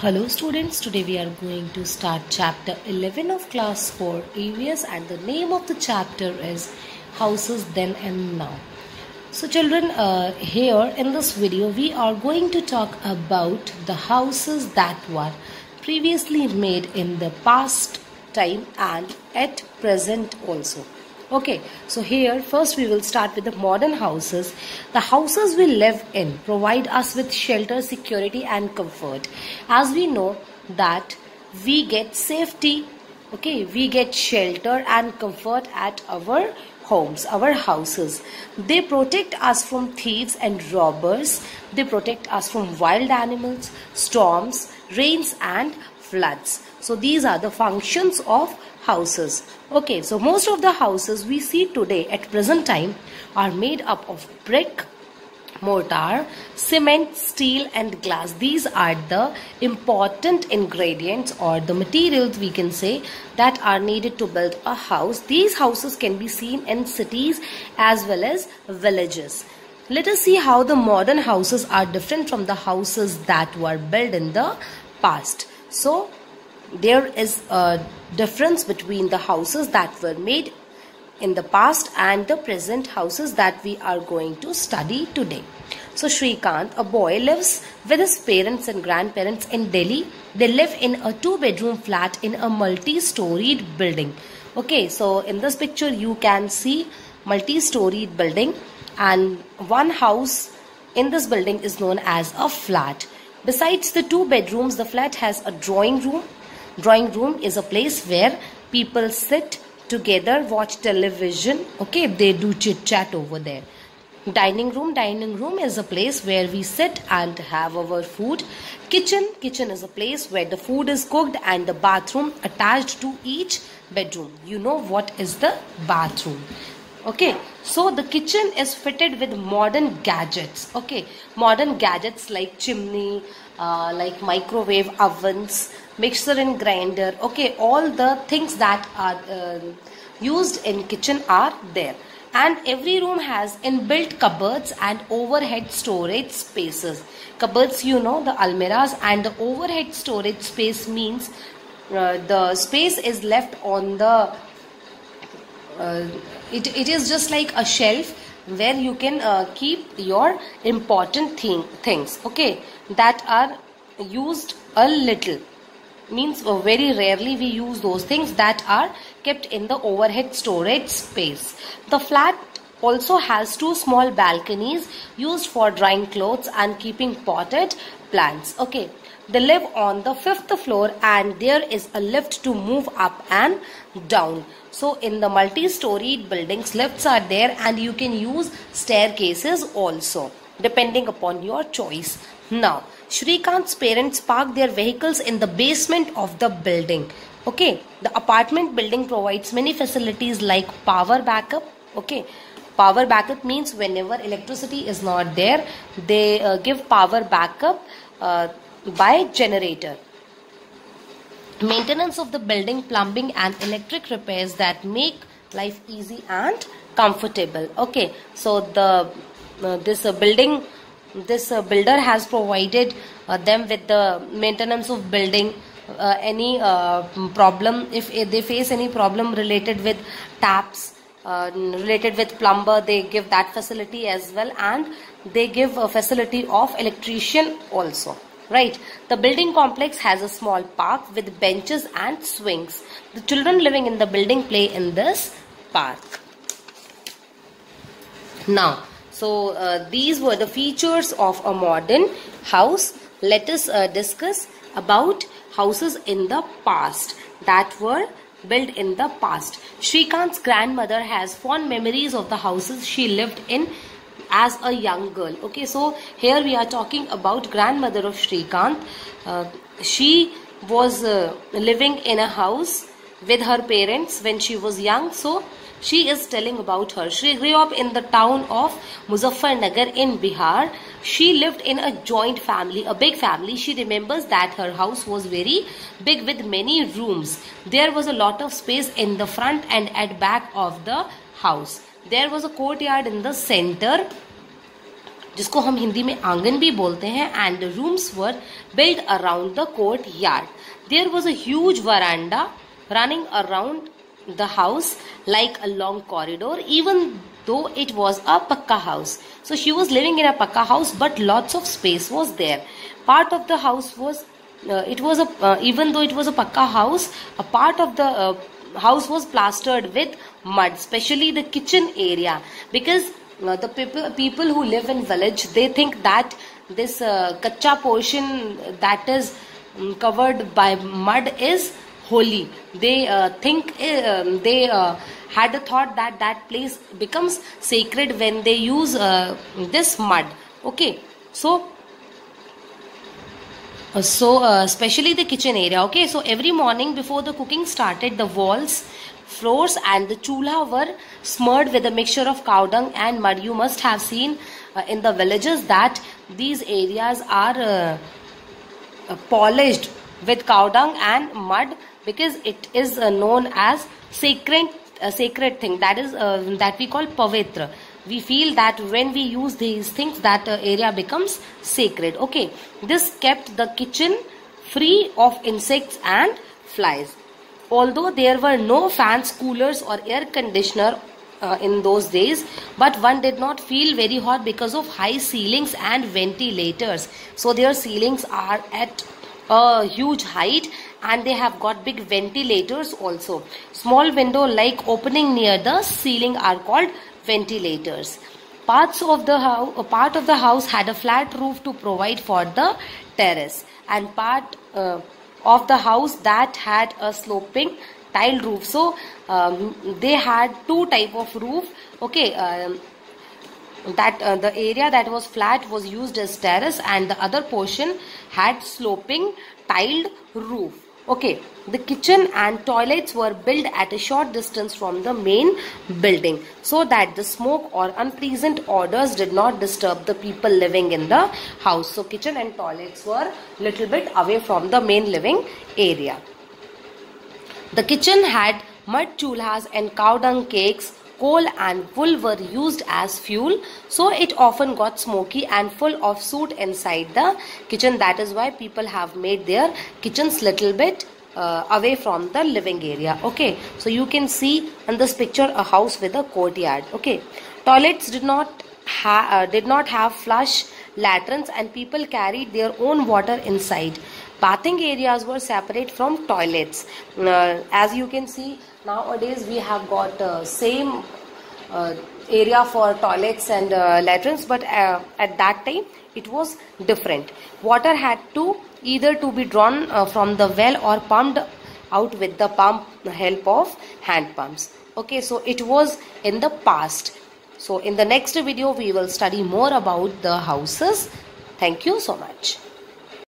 Hello students, today we are going to start chapter 11 of class 4 EVS and the name of the chapter is Houses Then and Now. So children, here in this video we are going to talk about the houses that were previously made in the past time and at present also. Okay, so here first we will start with the modern houses. The houses we live in provide us with shelter, security and comfort. As we know that we get safety, okay, we get shelter and comfort at our homes, our houses. They protect us from thieves and robbers. They protect us from wild animals, storms, rains and floods. So these are the functions of houses. Okay, so most of the houses we see today at present time are made up of brick, mortar, cement, steel and glass. These are the important ingredients or the materials we can say that are needed to build a house. These houses can be seen in cities as well as villages. Let us see how the modern houses are different from the houses that were built in the past. So there is a difference between the houses that were made in the past and the present houses that we are going to study today. So Shrikant, a boy, lives with his parents and grandparents in Delhi. They live in a 2-bedroom flat in a multi-storied building. Okay, so in this picture you can see multi-storied building, and one house in this building is known as a flat. Besides the 2 bedrooms, the flat has a drawing room. Drawing room is a place where people sit together, watch television. Okay, they do chit chat over there. Dining room is a place where we sit and have our food. Kitchen is a place where the food is cooked, and the bathroom attached to each bedroom. You know what is the bathroom. Okay, so the kitchen is fitted with modern gadgets. Okay, modern gadgets like chimney, like microwave ovens, mixer and grinder. Okay, all the things that are used in kitchen are there. And every room has inbuilt cupboards and overhead storage spaces. Cupboards, you know, the almirahs, and the overhead storage space means the space is left on the it is just like a shelf where you can keep your important things, okay, that are used a little. Means very rarely we use those things that are kept in the overhead storage space. The flat also has 2 small balconies used for drying clothes and keeping potted plants. Okay, they live on the 5th floor and there is a lift to move up and down. So in the multi-storied buildings, lifts are there and you can use staircases also depending upon your choice. Now, Shrikant's parents park their vehicles in the basement of the building. Okay, the apartment building provides many facilities like power backup. Okay, power backup means whenever electricity is not there, they give power backup by generator. Maintenance of the building, plumbing and electric repairs that make life easy and comfortable. Okay, so this builder has provided them with the maintenance of building. Any problem, if they face any problem related with taps, related with plumber, they give that facility as well, and they give a facility of electrician also. Right, the building complex has a small park with benches and swings. The children living in the building play in this park. Now, so these were the features of a modern house. Let us discuss about houses in the past that were built in the past. Shrikant's grandmother has fond memories of the houses she lived in as a young girl. Okay, so here we are talking about grandmother of Shrikant. She was living in a house with her parents when she was young. So she is telling about her. She grew up in the town of Muzaffarnagar in Bihar. She lived in a joint family, a big family. She remembers that her house was very big with many rooms. There was a lot of space in the front and at back of the house. There was a courtyard in the center. जिसको हम हिंदी में आंगन भी बोलते हैं, and the rooms were built around the courtyard. There was a huge veranda running around the house like a long corridor, even though it was a pakka house. So she was living in a pakka house, but lots of space was there. Part of the house was even though it was a pakka house, a part of the house was plastered with mud, especially the kitchen area, because the people who live in village, they think that this kacha portion that is covered by mud is holy. They had a thought that that place becomes sacred when they use this mud. Okay, so especially the kitchen area. Okay, so every morning before the cooking started, the walls, floors and the chulha were smeared with a mixture of cow dung and mud. You must have seen in the villages that these areas are polished with cow dung and mud, because it is known as sacred thing, that is that we call pavitra. We feel that when we use these things, that area becomes sacred. Okay, this kept the kitchen free of insects and flies. Although there were no fans, coolers or air conditioner in those days, but one did not feel very hot because of high ceilings and ventilators. So their ceilings are at a huge height, and they have got big ventilators also. Small window like opening near the ceiling are called ventilators. Part of the house had a flat roof to provide for the terrace, and part of the house that had a sloping tile roof. So they had two type of roof. Okay, that the area that was flat was used as terrace, and the other portion had sloping tiled roof. Okay, the kitchen and toilets were built at a short distance from the main building, so that the smoke or unpleasant odors did not disturb the people living in the house. So kitchen and toilets were little bit away from the main living area. The kitchen had mud chulhas and cow dung cakes. Coal and wool were used as fuel, so it often got smoky and full of soot inside the kitchen. That is why people have made their kitchens little bit away from the living area. Okay, so you can see in this picture a house with a courtyard. Okay, toilets did not have flush latrines, and people carried their own water inside. Bathing areas were separate from toilets. As you can see, nowadays we have got same area for toilets and latrines, but at that time it was different. Water had to either to be drawn from the well or pumped out with the help of hand pumps. Okay, so it was in the past. So in the next video we will study more about the houses. Thank you so much.